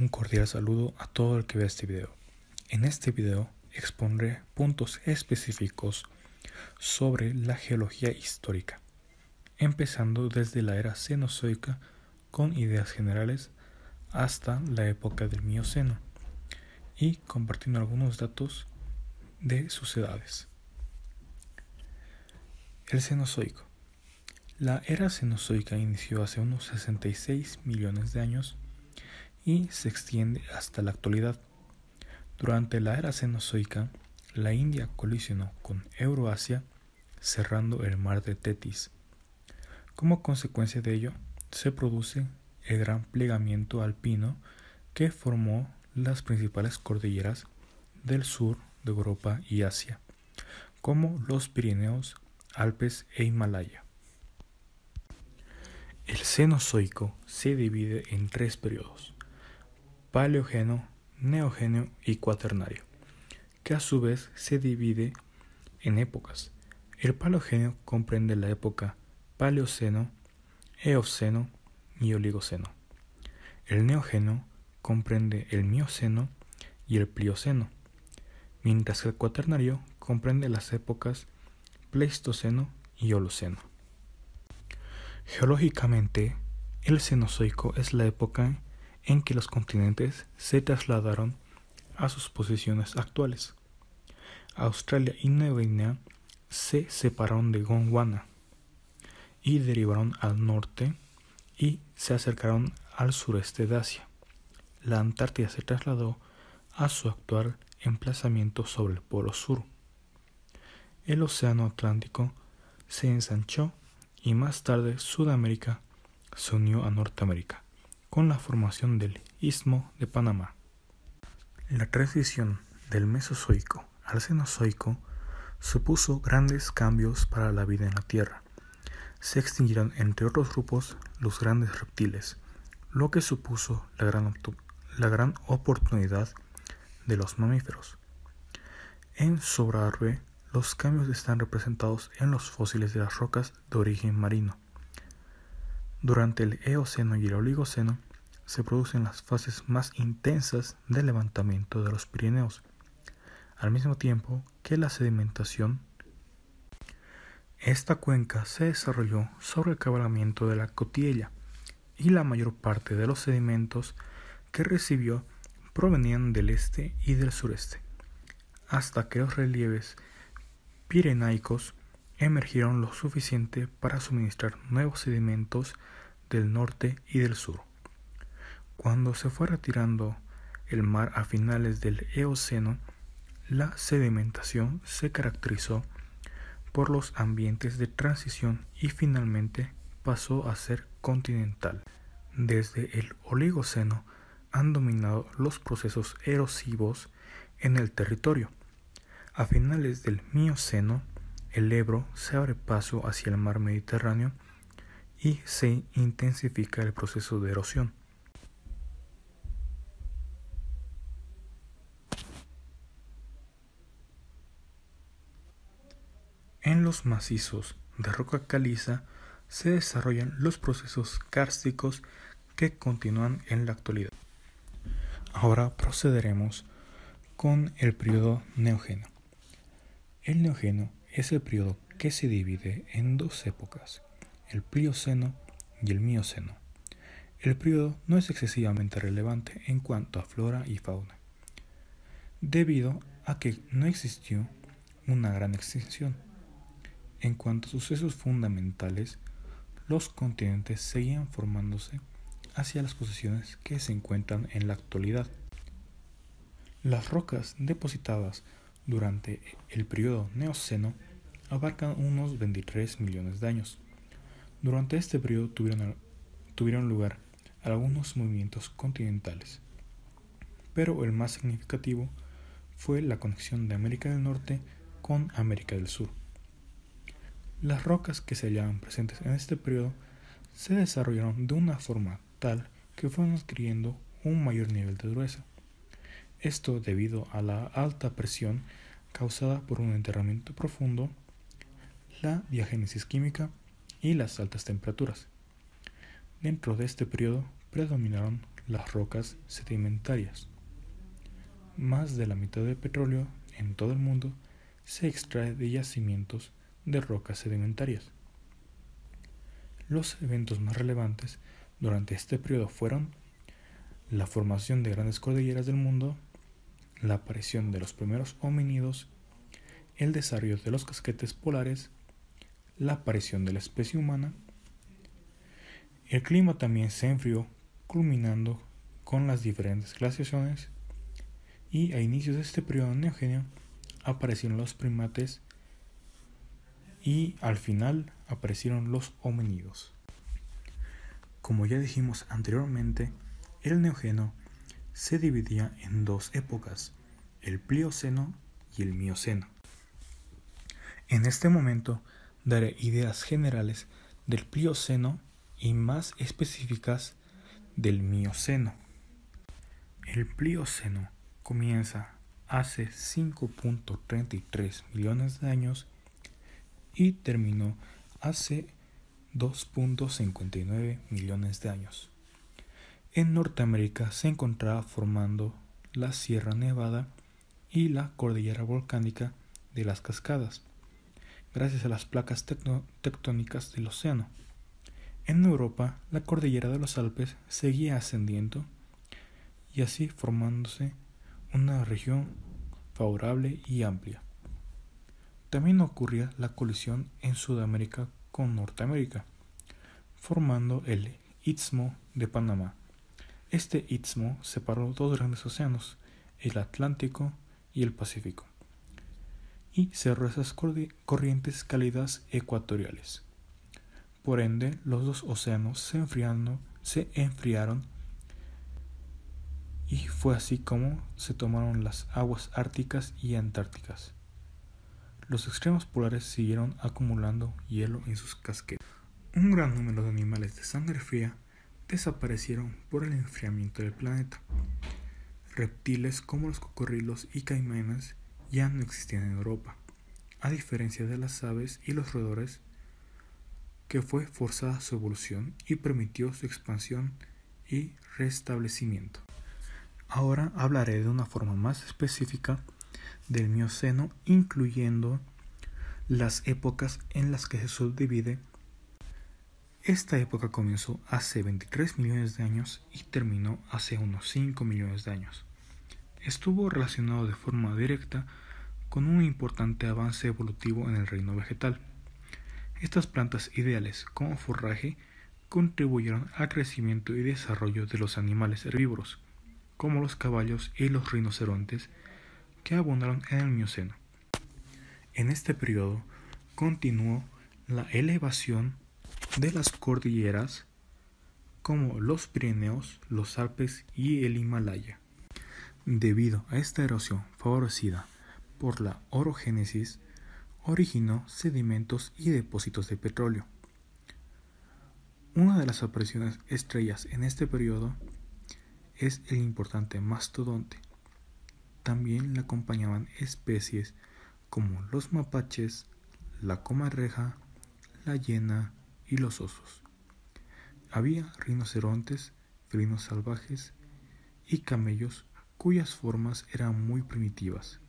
Un cordial saludo a todo el que vea este video. En este video expondré puntos específicos sobre la geología histórica, empezando desde la era Cenozoica con ideas generales hasta la época del Mioceno y compartiendo algunos datos de sus edades. El Cenozoico. La era Cenozoica inició hace unos 66 millones de años y se extiende hasta la actualidad. Durante la era Cenozoica, la India colisionó con Eurasia, cerrando el mar de Tetis. Como consecuencia de ello, se produce el gran plegamiento alpino que formó las principales cordilleras del sur de Europa y Asia, como los Pirineos, Alpes e Himalaya. El Cenozoico se divide en tres periodos: Paleógeno, Neógeno y Cuaternario, que a su vez se divide en épocas. El Paleógeno comprende la época Paleoceno, Eoceno y Oligoceno. El Neógeno comprende el Mioceno y el Plioceno, mientras que el Cuaternario comprende las épocas Pleistoceno y Holoceno. Geológicamente, el Cenozoico es la época en que los continentes se trasladaron a sus posiciones actuales. Australia y Nueva Guinea se separaron de Gondwana y derivaron al norte y se acercaron al sureste de Asia. La Antártida se trasladó a su actual emplazamiento sobre el polo sur. El Océano Atlántico se ensanchó y más tarde Sudamérica se unió a Norteamérica con la formación del Istmo de Panamá. La transición del Mesozoico al Cenozoico supuso grandes cambios para la vida en la Tierra. Se extinguieron, entre otros grupos, los grandes reptiles, lo que supuso la gran oportunidad de los mamíferos. En Sobrarbe, los cambios están representados en los fósiles de las rocas de origen marino. Durante el Eoceno y el Oligoceno se producen las fases más intensas del levantamiento de los Pirineos, al mismo tiempo que la sedimentación. Esta cuenca se desarrolló sobre el cabalgamiento de la Cotilla y la mayor parte de los sedimentos que recibió provenían del este y del sureste, hasta que los relieves pirenaicos emergieron lo suficiente para suministrar nuevos sedimentos del norte y del sur. Cuando se fue retirando el mar a finales del Eoceno, la sedimentación se caracterizó por los ambientes de transición y finalmente pasó a ser continental. Desde el Oligoceno han dominado los procesos erosivos en el territorio. A finales del Mioceno, el Ebro se abre paso hacia el mar Mediterráneo y se intensifica el proceso de erosión. En los macizos de roca caliza se desarrollan los procesos kársticos que continúan en la actualidad. Ahora procederemos con el periodo Neógeno. El Neógeno es el periodo que se divide en dos épocas, el Plioceno y el Mioceno. El periodo no es excesivamente relevante en cuanto a flora y fauna, debido a que no existió una gran extinción. En cuanto a sucesos fundamentales, los continentes seguían formándose hacia las posiciones que se encuentran en la actualidad. Las rocas depositadas durante el periodo Neoceno abarcan unos 23 millones de años. Durante este periodo tuvieron lugar algunos movimientos continentales, pero el más significativo fue la conexión de América del Norte con América del Sur. Las rocas que se hallaban presentes en este periodo se desarrollaron de una forma tal que fueron adquiriendo un mayor nivel de dureza. Esto debido a la alta presión causada por un enterramiento profundo, la diagénesis química y las altas temperaturas. Dentro de este periodo predominaron las rocas sedimentarias. Más de la mitad del petróleo en todo el mundo se extrae de yacimientos de rocas sedimentarias. Los eventos más relevantes durante este periodo fueron la formación de grandes cordilleras del mundo, la aparición de los primeros homínidos, el desarrollo de los casquetes polares, la aparición de la especie humana. El clima también se enfrió, culminando con las diferentes glaciaciones, y a inicios de este periodo neogéneo aparecieron los primates y al final aparecieron los homínidos. Como ya dijimos anteriormente, el Neógeno se dividía en dos épocas, el Plioceno y el Mioceno. En este momento daré ideas generales del Plioceno y más específicas del Mioceno. El Plioceno comienza hace 5.33 millones de años y terminó hace 2.59 millones de años. En Norteamérica se encontraba formando la Sierra Nevada y la cordillera volcánica de las Cascadas, gracias a las placas tectónicas del océano. En Europa, la cordillera de los Alpes seguía ascendiendo y así formándose una región favorable y amplia. También ocurría la colisión en Sudamérica con Norteamérica, formando el Istmo de Panamá. Este istmo separó dos grandes océanos, el Atlántico y el Pacífico, y cerró esas corrientes cálidas ecuatoriales. Por ende, los dos océanos se enfriaron y fue así como se tomaron las aguas árticas y antárticas. Los extremos polares siguieron acumulando hielo en sus casquetes. Un gran número de animales de sangre fría desaparecieron por el enfriamiento del planeta. Reptiles como los cocodrilos y caimanes ya no existían en Europa, a diferencia de las aves y los roedores, que fue forzada su evolución y permitió su expansión y restablecimiento. Ahora hablaré de una forma más específica del Mioceno, incluyendo las épocas en las que se subdivide. Esta época comenzó hace 23 millones de años y terminó hace unos 5 millones de años. Estuvo relacionado de forma directa con un importante avance evolutivo en el reino vegetal. Estas plantas ideales como forraje contribuyeron al crecimiento y desarrollo de los animales herbívoros, como los caballos y los rinocerontes, que abundaron en el Mioceno. En este periodo continuó la elevación de las cordilleras como los Pirineos, los Alpes y el Himalaya. Debido a esta erosión favorecida por la orogénesis, originó sedimentos y depósitos de petróleo. Una de las apariciones estrellas en este periodo es el importante mastodonte. También le acompañaban especies como los mapaches, la comadreja, la hiena y los osos. Había rinocerontes, felinos salvajes y camellos cuyas formas eran muy primitivas.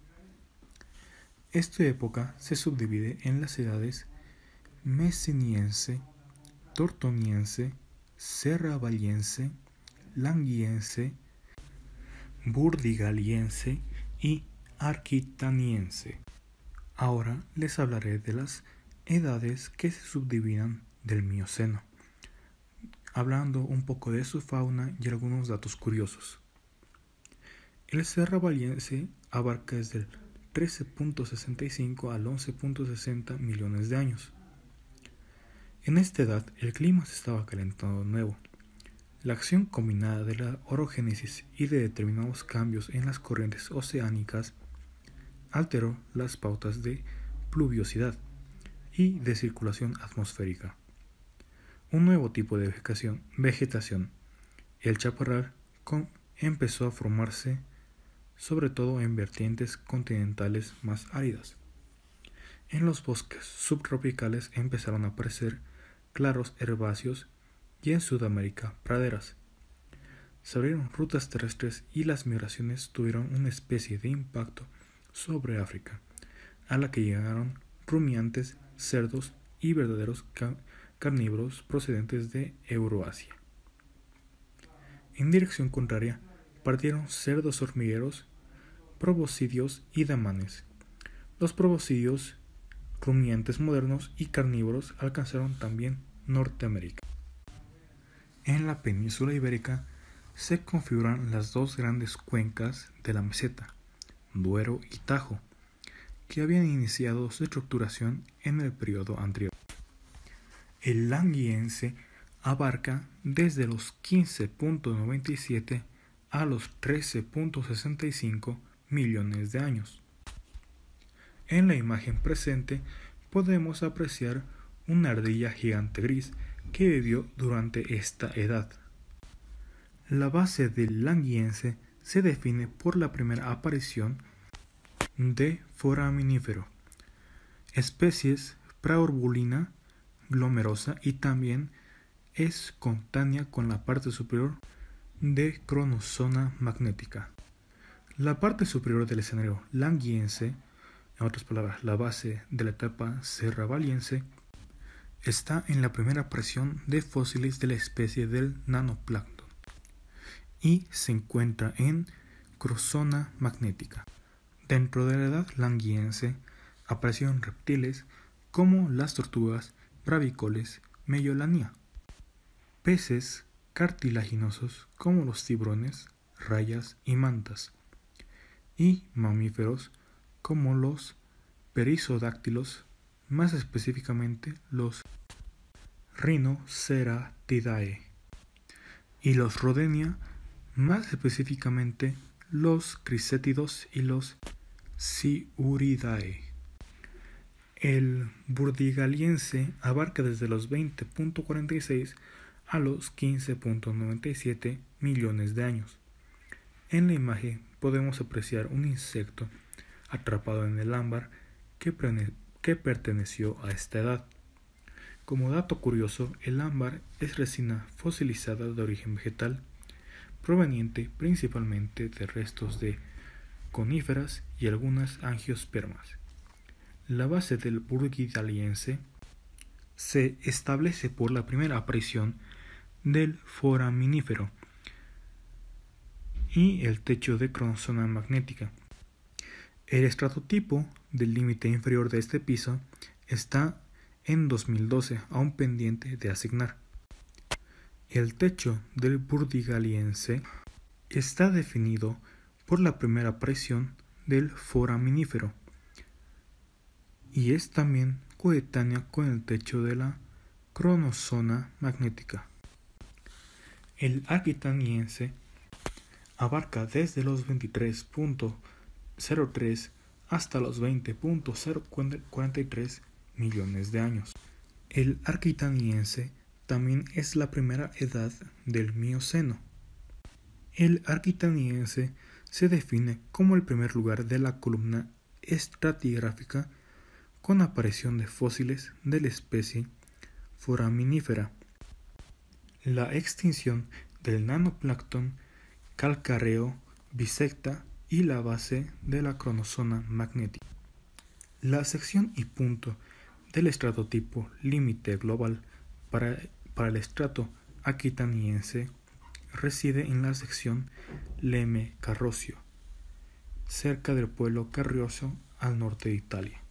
Esta época se subdivide en las edades Messiniense, Tortoniense, Serravalliense, Languiense, Burdigaliense y Aquitaniense. Ahora les hablaré de las edades que se subdividen del Mioceno, hablando un poco de su fauna y algunos datos curiosos. El Serravalliense abarca desde el 13.65 al 11.60 millones de años. En esta edad el clima se estaba calentando de nuevo. La acción combinada de la orogénesis y de determinados cambios en las corrientes oceánicas alteró las pautas de pluviosidad y de circulación atmosférica. Un nuevo tipo de vegetación, el chaparral, empezó a formarse sobre todo en vertientes continentales más áridas. En los bosques subtropicales empezaron a aparecer claros herbáceos y en Sudamérica praderas. se abrieron rutas terrestres y las migraciones tuvieron una especie de impacto sobre África, a la que llegaron rumiantes, cerdos y verdaderos carnívoros procedentes de Euroasia. En dirección contraria partieron cerdos hormigueros, proboscidios y damanes. Los proboscidios, rumiantes modernos y carnívoros alcanzaron también Norteamérica. En la península ibérica se configuran las dos grandes cuencas de la meseta, Duero y Tajo, que habían iniciado su estructuración en el periodo anterior. El Languiense abarca desde los 15.97 a los 13.65 millones de años. En la imagen presente podemos apreciar una ardilla gigante gris que vivió durante esta edad. La base del Languiense se define por la primera aparición de foraminífero, especies Praorbulina glomerosa, y también es contánea con la parte superior de Cronosona magnética. La parte superior del escenario languiense, en otras palabras, la base de la etapa serravalense, está en la primera aparición de fósiles de la especie del nanoplancton y se encuentra en Crozona magnética. Dentro de la edad languiense aparecieron reptiles como las tortugas, bravicoles, Mellolania, peces cartilaginosos como los tiburones, rayas y mantas, y mamíferos como los perisodáctilos, más específicamente los Rhinoceratidae, y los Rodenia, más específicamente los Crissétidos y los Sciuridae. El burdigaliense abarca desde los 20.46 a los 15.97 millones de años. En la imagen podemos apreciar un insecto atrapado en el ámbar que perteneció a esta edad. Como dato curioso, el ámbar es resina fosilizada de origen vegetal, proveniente principalmente de restos de coníferas y algunas angiospermas. La base del burdigaliense se establece por la primera aparición del foraminífero y el techo de Cronosona magnética. El estratotipo del límite inferior de este piso está en 2012, aún pendiente de asignar. El techo del burdigaliense está definido por la primera aparición del foraminífero y es también coetánea con el techo de la Cronosona magnética. El aquitaniense abarca desde los 23.03 hasta los 20.043 millones de años. El aquitaniense también es la primera edad del Mioceno. El aquitaniense se define como el primer lugar de la columna estratigráfica con aparición de fósiles de la especie foraminífera. La extinción del nanoplancton calcáreo bisecta y la base de la cronosona magnética. La sección y punto del estratotipo límite global para el estrato aquitaniense reside en la sección Leme Carroccio, cerca del pueblo Carrioso al norte de Italia.